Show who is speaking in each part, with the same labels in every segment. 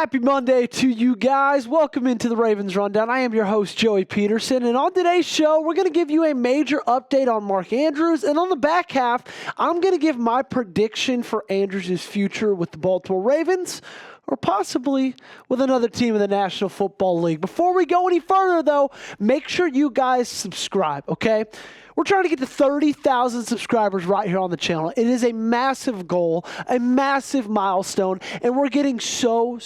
Speaker 1: Happy Monday to you guys. Welcome into the Ravens Rundown. I am your host, Joey Petersen, and on today's show, we're going to give you a major update on Mark Andrews, and on the back half, I'm going to give my prediction for Andrews' future with the Baltimore Ravens, or possibly with another team in the National Football League. Before we go any further, though, make sure you guys subscribe, okay? We're trying to get to 30,000 subscribers right here on the channel. It is a massive goal, a massive milestone, and we're getting so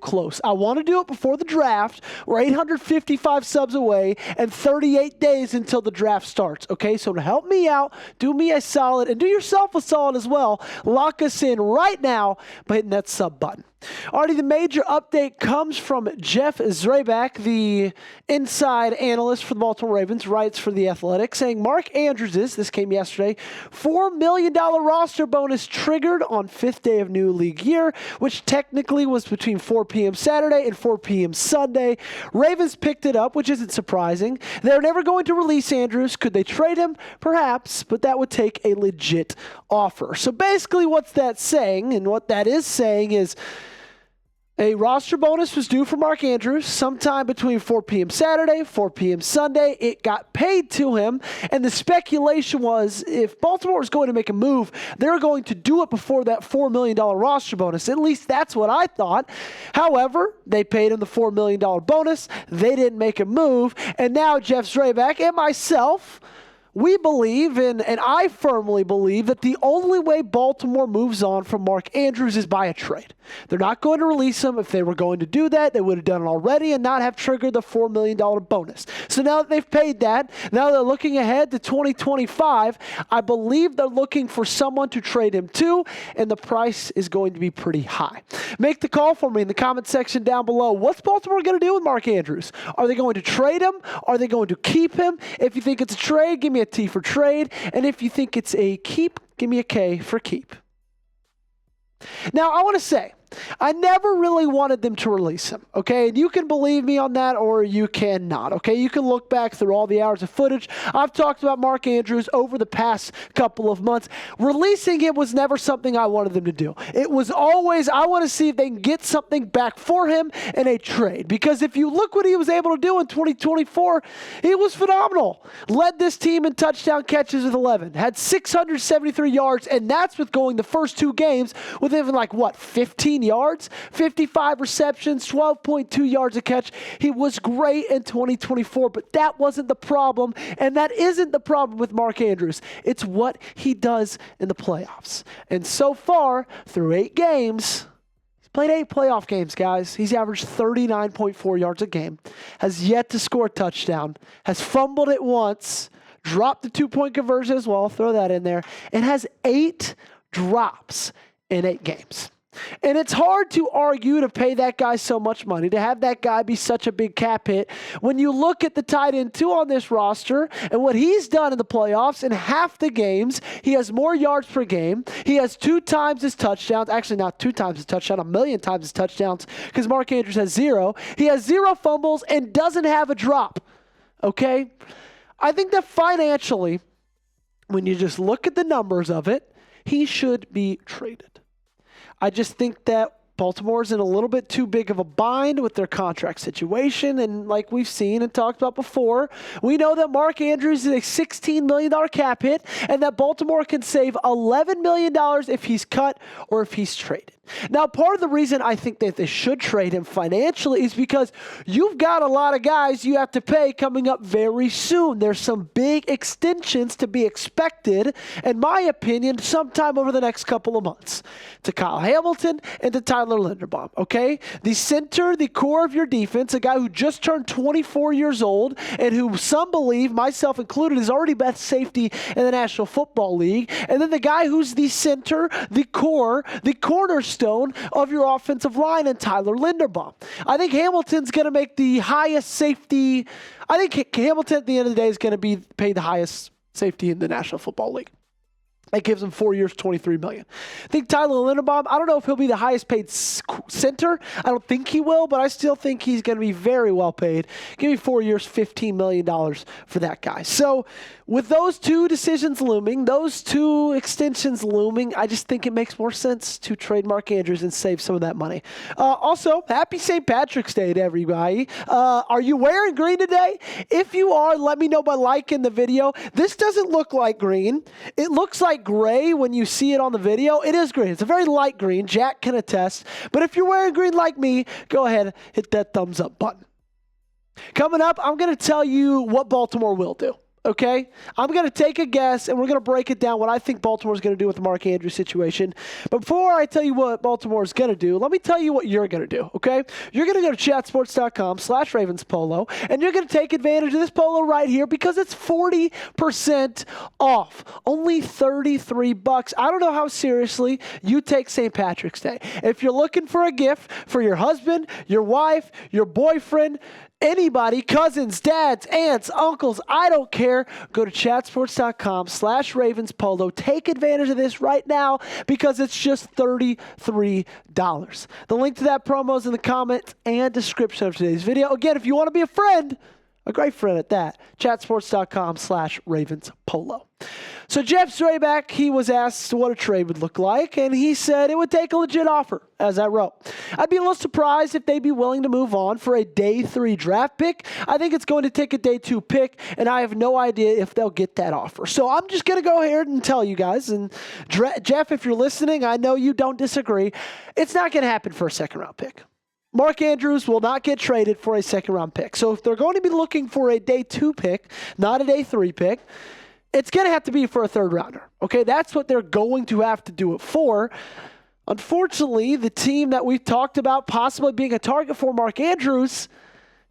Speaker 1: close. I want to do it before the draft. We're 855 subs away and 38 days until the draft starts, okay? So to help me out, do me a solid, and do yourself a solid as well, lock us in right now by hitting that sub button. Alrighty, the major update comes from Jeff Zrebiec, the inside analyst for the Baltimore Ravens, writes for The Athletic, saying Mark Andrews, this came yesterday, $4 million roster bonus triggered on 5th day of new league year, which technically was between 4 p.m. Saturday and 4 p.m. Sunday. Ravens picked it up, which isn't surprising. They're never going to release Andrews. Could they trade him? Perhaps, but that would take a legit offer. So basically what's that saying, and what that is saying is, a roster bonus was due for Mark Andrews sometime between 4 p.m. Saturday, 4 p.m. Sunday. It got paid to him, and the speculation was if Baltimore was going to make a move, they were going to do it before that $4 million roster bonus. At least that's what I thought. However, they paid him the $4 million bonus. They didn't make a move, and now Jeff Zrebiec and myself, we believe, and I firmly believe, that the only way Baltimore moves on from Mark Andrews is by a trade. They're not going to release him. If they were going to do that, they would have done it already and not have triggered the $4 million bonus. So now that they've paid that, now they're looking ahead to 2025. I believe they're looking for someone to trade him to, and the price is going to be pretty high. Make the call for me in the comment section down below. What's Baltimore going to do with Mark Andrews? Are they going to trade him? Are they going to keep him? If you think it's a trade, give me a T for trade. And if you think it's a keep, give me a K for keep. Now, I want to say, I never really wanted them to release him, okay? And you can believe me on that or you cannot, okay? You can look back through all the hours of footage. I've talked about Mark Andrews over the past couple of months. Releasing him was never something I wanted them to do. It was always, I want to see if they can get something back for him in a trade. Because if you look what he was able to do in 2024, he was phenomenal. Led this team in touchdown catches with 11. Had 673 yards, and that's with going the first two games with even 15 yards, 55 receptions, 12.2 yards a catch. He was great in 2024, but that wasn't the problem, and that isn't the problem with Mark Andrews. It's what he does in the playoffs. And so far, through 8 games, he's played 8 playoff games, guys. He's averaged 39.4 yards a game, has yet to score a touchdown, has fumbled it once, dropped the 2-point conversion as well, throw that in there, and has 8 drops in 8 games. And it's hard to argue to pay that guy so much money, to have that guy be such a big cap hit. When you look at the tight end 2 on this roster and what he's done in the playoffs, in half the games, he has more yards per game. He has 2 times his touchdowns. Actually, not 2 times his touchdown, 1,000,000 times his touchdowns, because Mark Andrews has 0. He has 0 fumbles and doesn't have a drop. Okay? I think that financially, when you just look at the numbers of it, he should be traded. I just think that Baltimore's in a little bit too big of a bind with their contract situation, and like we've seen and talked about before, we know that Mark Andrews is a $16 million cap hit, and that Baltimore can save $11 million if he's cut or if he's traded. Now, part of the reason I think that they should trade him financially is because you've got a lot of guys you have to pay coming up very soon. There's some big extensions to be expected, in my opinion, sometime over the next couple of months, to Kyle Hamilton and to Tyler Linderbaum, okay? The center, the core of your defense, a guy who just turned 24 years old and who some believe, myself included, is already best safety in the National Football League. And then the guy who's the center, the core, the cornerstone of your offensive line, and Tyler Linderbaum. I think Hamilton's going to make the highest safety. I think Hamilton at the end of the day is going to be paid the highest safety in the National Football League. That gives him 4 years, $23 million. I think Tyler Linderbaum, I don't know if he'll be the highest paid center. I don't think he will, but I still think he's going to be very well paid. Give me 4 years, $15 million for that guy. So with those two decisions looming, those two extensions looming, I just think it makes more sense to trade Mark Andrews and save some of that money. Also, happy St. Patrick's Day to everybody. Are you wearing green today? If you are, let me know by liking the video. This doesn't look like green. It looks like gray when you see it on the video. It is green. It's a very light green. Jack can attest. But if you're wearing green like me, go ahead, hit that thumbs up button. Coming up, I'm going to tell you what Baltimore will do. Okay, I'm going to take a guess, and we're going to break it down what I think Baltimore is going to do with the Mark Andrews situation. But before I tell you what Baltimore is going to do, let me tell you what you're going to do, okay? You're going to go to chatsports.com/RavensPolo, and you're going to take advantage of this polo right here because it's 40% off. Only $33. I don't know how seriously you take St. Patrick's Day. If you're looking for a gift for your husband, your wife, your boyfriend, anybody, cousins, dads, aunts, uncles, I don't care. Go to chatsports.com/RavensPolo. Take advantage of this right now because it's just $33. The link to that promo is in the comments and description of today's video. Again, if you want to be a friend, a great friend at that, chatsports.com/RavensPolo. So Jeff Zrebiec, he was asked what a trade would look like, and he said it would take a legit offer, as I wrote. I'd be a little surprised if they'd be willing to move on for a day 3 draft pick. I think it's going to take a day 2 pick, and I have no idea if they'll get that offer. So I'm just going to go ahead and tell you guys, and Jeff, if you're listening, I know you don't disagree. It's not going to happen for a second-round pick. Mark Andrews will not get traded for a second-round pick. So if they're going to be looking for a day 2 pick, not a day 3 pick, it's going to have to be for a third-rounder. Okay, that's what they're going to have to do it for. Unfortunately, the team that we've talked about possibly being a target for Mark Andrews,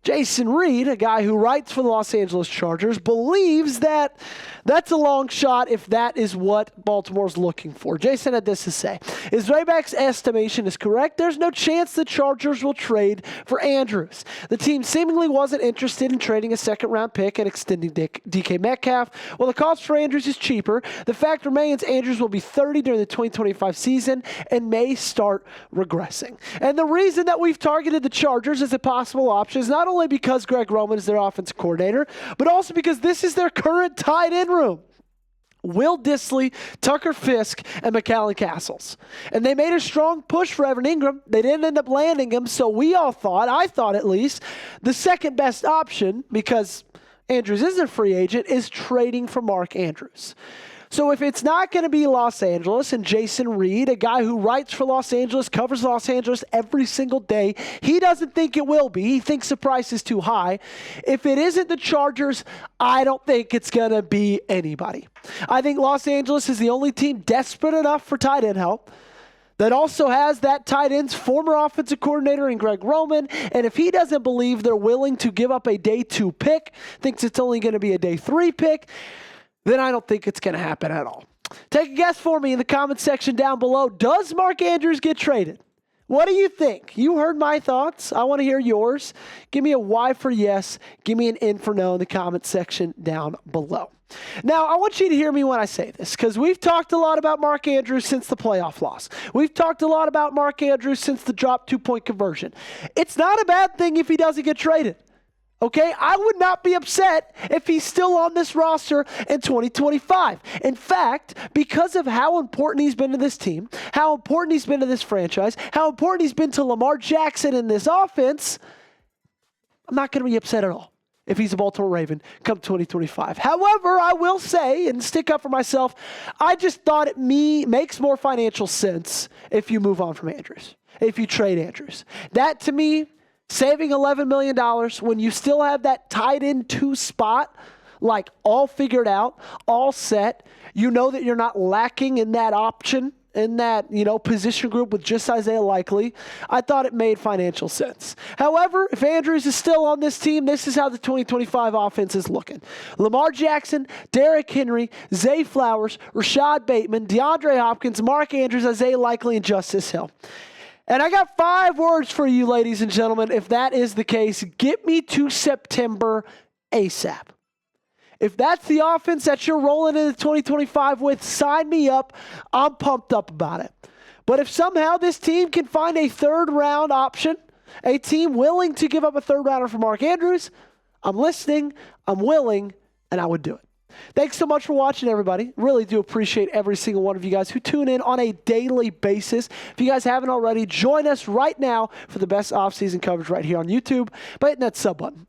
Speaker 1: Jason Reed, a guy who writes for the Los Angeles Chargers, believes that that's a long shot if that is what Baltimore's looking for. Jason had this to say. If Zrebiec's estimation is correct, there's no chance the Chargers will trade for Andrews. The team seemingly wasn't interested in trading a second-round pick and extending DK Metcalf. While the cost for Andrews is cheaper, the fact remains Andrews will be 30 during the 2025 season and may start regressing. And the reason that we've targeted the Chargers as a possible option is not only because Greg Roman is their offensive coordinator, but also because this is their current tight end room. Will Dissly, Tucker Fisk, and McAllen Castles. And they made a strong push for Evan Ingram. They didn't end up landing him, so we all thought, I thought at least, the second best option, because Andrews isn't a free agent, is trading for Mark Andrews. So if it's not going to be Los Angeles and Jason Reed, a guy who writes for Los Angeles, covers Los Angeles every single day, he doesn't think it will be. He thinks the price is too high. If it isn't the Chargers, I don't think it's going to be anybody. I think Los Angeles is the only team desperate enough for tight end help that also has that tight end's former offensive coordinator in Greg Roman. And if he doesn't believe they're willing to give up a day 2 pick, thinks it's only going to be a day 3 pick, then I don't think it's going to happen at all. Take a guess for me in the comment section down below. Does Mark Andrews get traded? What do you think? You heard my thoughts. I want to hear yours. Give me a Y for yes. Give me an N for no in the comment section down below. Now, I want you to hear me when I say this, because we've talked a lot about Mark Andrews since the playoff loss. We've talked a lot about Mark Andrews since the drop 2-point conversion. It's not a bad thing if he doesn't get traded. Okay, I would not be upset if he's still on this roster in 2025. In fact, because of how important he's been to this team, how important he's been to this franchise, how important he's been to Lamar Jackson in this offense, I'm not going to be upset at all if he's a Baltimore Raven come 2025. However, I will say, and stick up for myself, I just thought it makes more financial sense if you move on from Andrews, if you trade Andrews. That, to me, saving $11 million when you still have that tight end 2 spot, like all figured out, all set. You know that you're not lacking in that option, in that, position group with just Isaiah Likely. I thought it made financial sense. However, if Andrews is still on this team, this is how the 2025 offense is looking. Lamar Jackson, Derrick Henry, Zay Flowers, Rashad Bateman, DeAndre Hopkins, Mark Andrews, Isaiah Likely, and Justice Hill. And I got 5 words for you, ladies and gentlemen. If that is the case, get me to September ASAP. If that's the offense that you're rolling into 2025 with, sign me up. I'm pumped up about it. But if somehow this team can find a third-round option, a team willing to give up a third-rounder for Mark Andrews, I'm listening, I'm willing, and I would do it. Thanks so much for watching, everybody. Really do appreciate every single one of you guys who tune in on a daily basis. If you guys haven't already, join us right now for the best offseason coverage right here on YouTube by hitting that sub button.